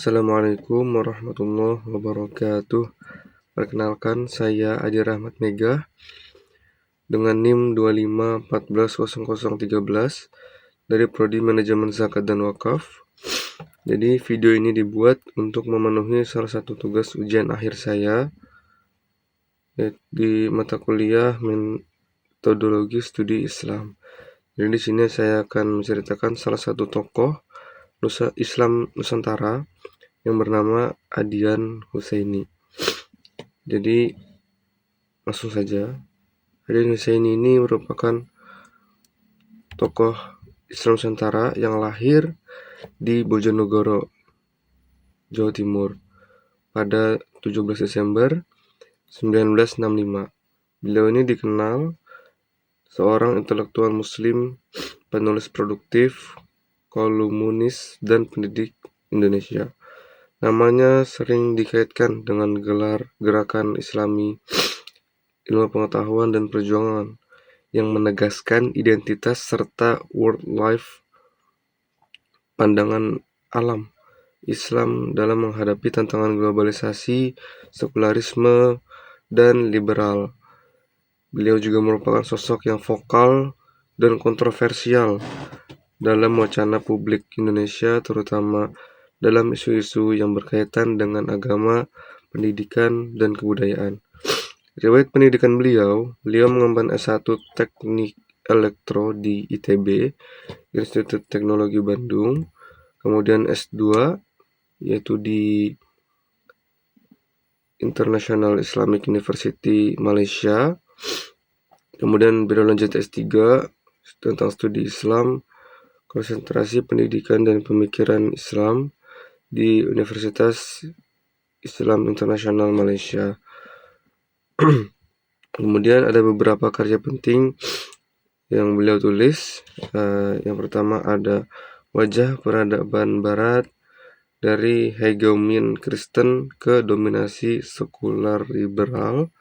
Assalamualaikum warahmatullahi wabarakatuh. Perkenalkan, saya Adi Rahmat Mega dengan NIM 25140013 dari Prodi Manajemen Zakat dan Wakaf. Jadi video ini dibuat untuk memenuhi salah satu tugas ujian akhir saya di mata kuliah Metodologi Studi Islam. Jadi di sini saya akan menceritakan salah satu tokoh Islam Nusantara yang bernama Adian Huseini. Jadi langsung saja. Adian Huseini ini merupakan tokoh Islam Nusantara yang lahir di Bojonegoro, Jawa Timur pada 17 Desember 1965. Beliau ini dikenal seorang intelektual muslim, penulis produktif, kolumnis, dan pendidik Indonesia. Namanya sering dikaitkan dengan gelar gerakan Islami, ilmu pengetahuan dan perjuangan yang menegaskan identitas serta world life pandangan alam Islam dalam menghadapi tantangan globalisasi, sekularisme, dan liberal. Beliau juga merupakan sosok yang vokal dan kontroversial dalam wacana publik Indonesia, terutama dalam isu-isu yang berkaitan dengan agama, pendidikan, dan kebudayaan. Riwayat pendidikan beliau mengemban S1 Teknik Elektro di ITB, Institut Teknologi Bandung, kemudian S2 yaitu di International Islamic University Malaysia, kemudian berlanjut S3 tentang studi Islam, konsentrasi pendidikan dan pemikiran Islam di Universitas Islam Internasional Malaysia. Kemudian ada beberapa karya penting yang beliau tulis. Yang pertama ada Wajah Peradaban Barat, dari hegemin Kristen ke dominasi sekular liberal.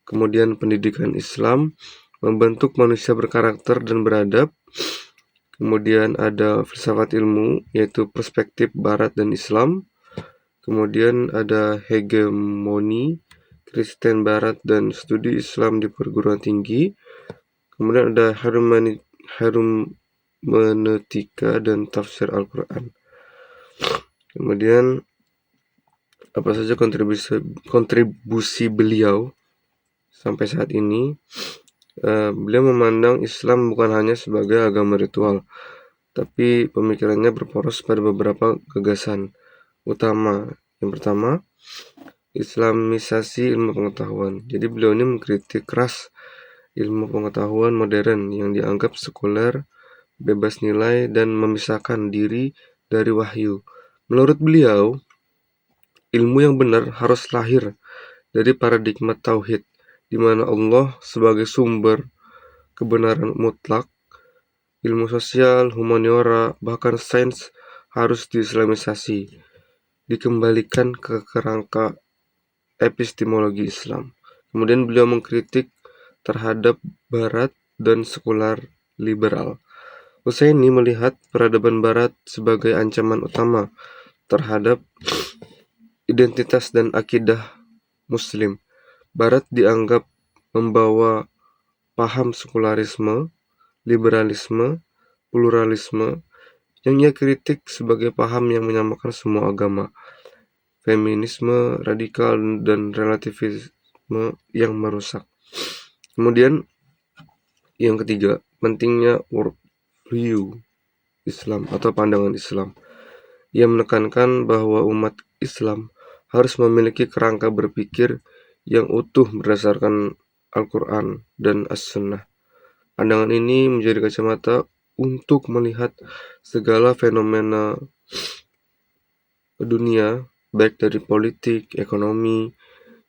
Kemudian Pendidikan Islam, membentuk manusia berkarakter dan beradab. Kemudian ada Filsafat Ilmu, yaitu perspektif Barat dan Islam. Kemudian ada Hegemoni Kristen Barat dan studi Islam di perguruan tinggi. Kemudian ada Hermeneutika dan tafsir Al-Quran. Kemudian apa saja kontribusi beliau sampai saat ini? Beliau memandang Islam bukan hanya sebagai agama ritual, tapi pemikirannya berporos pada beberapa gagasan utama. Yang pertama, Islamisasi ilmu pengetahuan. Jadi beliau ini mengkritik keras ilmu pengetahuan modern yang dianggap sekuler, bebas nilai, dan memisahkan diri dari wahyu. Menurut beliau, ilmu yang benar harus lahir dari paradigma tauhid, di mana Allah sebagai sumber kebenaran mutlak. Ilmu sosial, humaniora, bahkan sains harus diislamisasi, dikembalikan ke kerangka epistemologi Islam. Kemudian beliau mengkritik terhadap Barat dan sekular liberal. Huseini melihat peradaban Barat sebagai ancaman utama terhadap identitas dan akidah Muslim. Barat dianggap membawa paham sekularisme, liberalisme, pluralisme, yang ia kritik sebagai paham yang menyamakan semua agama, feminisme radikal, dan relativisme yang merusak. Kemudian yang ketiga, pentingnya worldview Islam atau pandangan Islam. Ia menekankan bahwa umat Islam harus memiliki kerangka berpikir yang utuh berdasarkan Al-Quran dan As-Sunnah. Pandangan ini menjadi kacamata untuk melihat segala fenomena dunia, baik dari politik, ekonomi,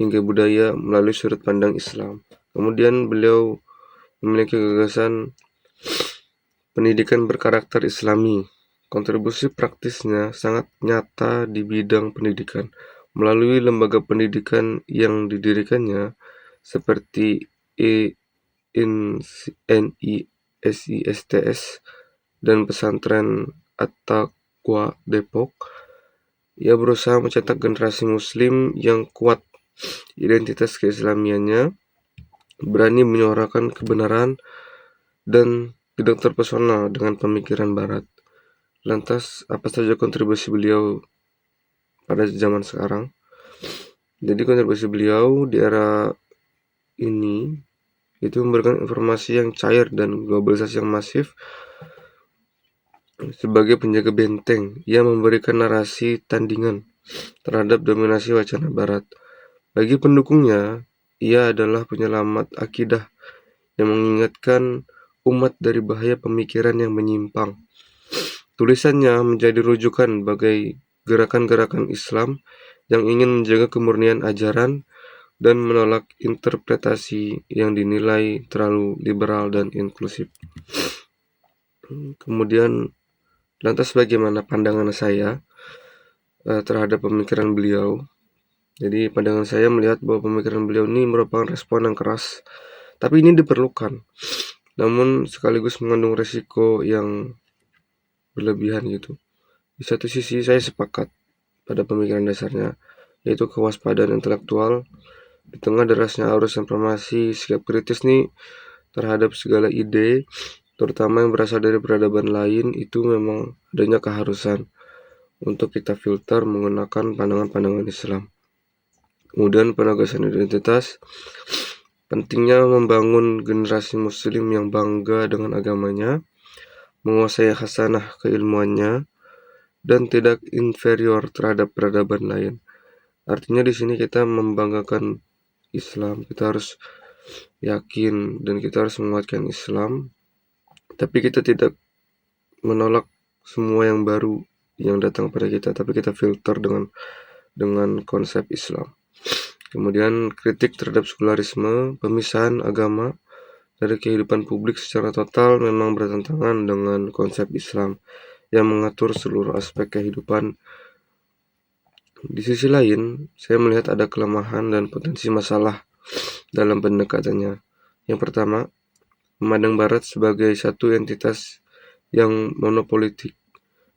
hingga budaya melalui sudut pandang Islam. Kemudian beliau memiliki gagasan pendidikan berkarakter Islami. Kontribusi praktisnya sangat nyata di bidang pendidikan melalui lembaga pendidikan yang didirikannya seperti NISISTS dan Pesantren At-Taqwa Depok. Ia berusaha mencetak generasi muslim yang kuat identitas keislamiannya, berani menyuarakan kebenaran, dan tidak terpesona dengan pemikiran barat. Lantas, apa saja kontribusi beliau pada zaman sekarang? Jadi kontribusi beliau di era ini itu memberikan informasi yang cair dan globalisasi yang masif. Sebagai penjaga benteng, ia memberikan narasi tandingan terhadap dominasi wacana barat. Bagi pendukungnya, ia adalah penyelamat akidah yang mengingatkan umat dari bahaya pemikiran yang menyimpang. Tulisannya menjadi rujukan bagi gerakan-gerakan Islam yang ingin menjaga kemurnian ajaran dan menolak interpretasi yang dinilai terlalu liberal dan inklusif. Kemudian, lantas bagaimana pandangan saya terhadap pemikiran beliau? Jadi pandangan saya melihat bahwa pemikiran beliau ini merupakan respon yang keras, tapi ini diperlukan. Namun sekaligus mengandung resiko yang berlebihan gitu. Di satu sisi saya sepakat pada pemikiran dasarnya, yaitu kewaspadaan intelektual. Di tengah derasnya arus informasi, sikap kritis nih terhadap segala ide, terutama yang berasal dari peradaban lain, itu memang adanya keharusan untuk kita filter menggunakan pandangan-pandangan Islam. Kemudian penegasan identitas, pentingnya membangun generasi muslim yang bangga dengan agamanya, menguasai khasanah keilmuannya, dan tidak inferior terhadap peradaban lain. Artinya di sini kita membanggakan Islam, kita harus yakin dan kita harus menguatkan Islam, tapi kita tidak menolak semua yang baru yang datang pada kita, tapi kita filter dengan konsep Islam. Kemudian kritik terhadap sekularisme, pemisahan agama dari kehidupan publik secara total memang bertentangan dengan konsep Islam yang mengatur seluruh aspek kehidupan. Di sisi lain, saya melihat ada kelemahan dan potensi masalah dalam pendekatannya. Yang pertama, memandang Barat sebagai satu entitas yang monopolitik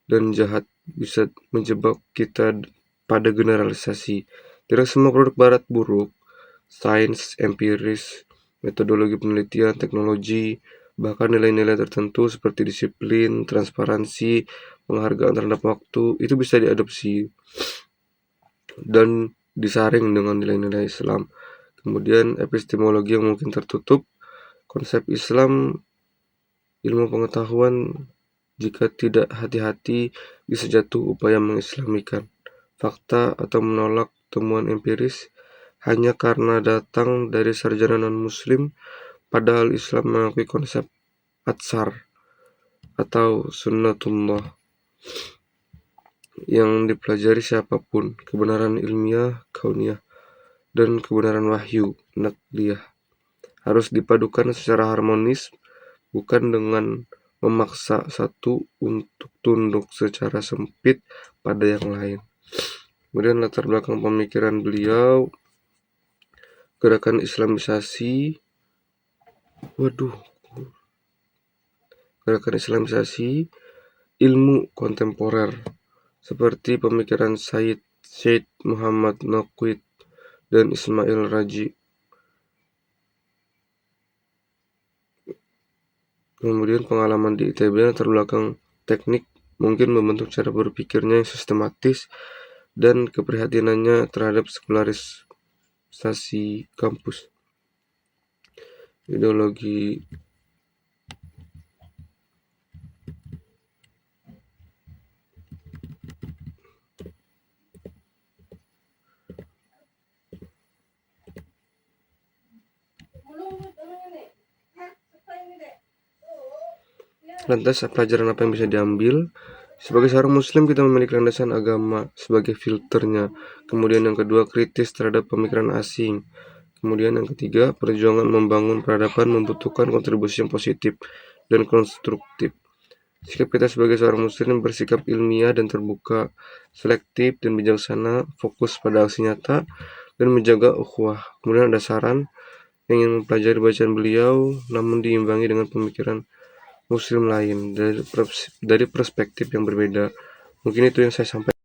dan jahat bisa menjebak kita pada generalisasi. Tidak semua produk Barat buruk. Sains, empiris, metodologi penelitian, teknologi, bahkan nilai-nilai tertentu seperti disiplin, transparansi, penghargaan terhadap waktu, itu bisa diadopsi dan disaring dengan nilai-nilai Islam. Kemudian epistemologi yang mungkin tertutup, konsep Islam, ilmu pengetahuan jika tidak hati-hati bisa jatuh upaya mengislamikan fakta atau menolak temuan empiris hanya karena datang dari sarjana non-muslim, padahal Islam mengakui konsep atsar atau sunnatullah yang dipelajari siapapun, kebenaran ilmiah, kauniyah, dan kebenaran wahyu, nakliyah, harus dipadukan secara harmonis, bukan dengan memaksa satu untuk tunduk secara sempit pada yang lain. Kemudian latar belakang pemikiran beliau, gerakan Islamisasi, gerakan Islamisasi, ilmu kontemporer, seperti pemikiran Syed Muhammad Naqid dan Ismail Raji. Kemudian pengalaman di ITB latar belakang teknik mungkin membentuk cara berpikirnya yang sistematis dan keprihatinannya terhadap sekularisasi kampus. Ideologi lantas pelajaran apa yang bisa diambil? Sebagai seorang muslim kita memiliki landasan agama sebagai filternya. Kemudian yang kedua, kritis terhadap pemikiran asing. Kemudian yang ketiga, perjuangan membangun peradaban membutuhkan kontribusi yang positif dan konstruktif. Sikap kita sebagai seorang muslim bersikap ilmiah dan terbuka, selektif dan bijaksana, fokus pada aksi nyata, dan menjaga ukhuwah. Kemudian ada saran yang ingin mempelajari bacaan beliau, namun diimbangi dengan pemikiran muslim lain dari perspektif yang berbeda. Mungkin itu yang saya sampaikan.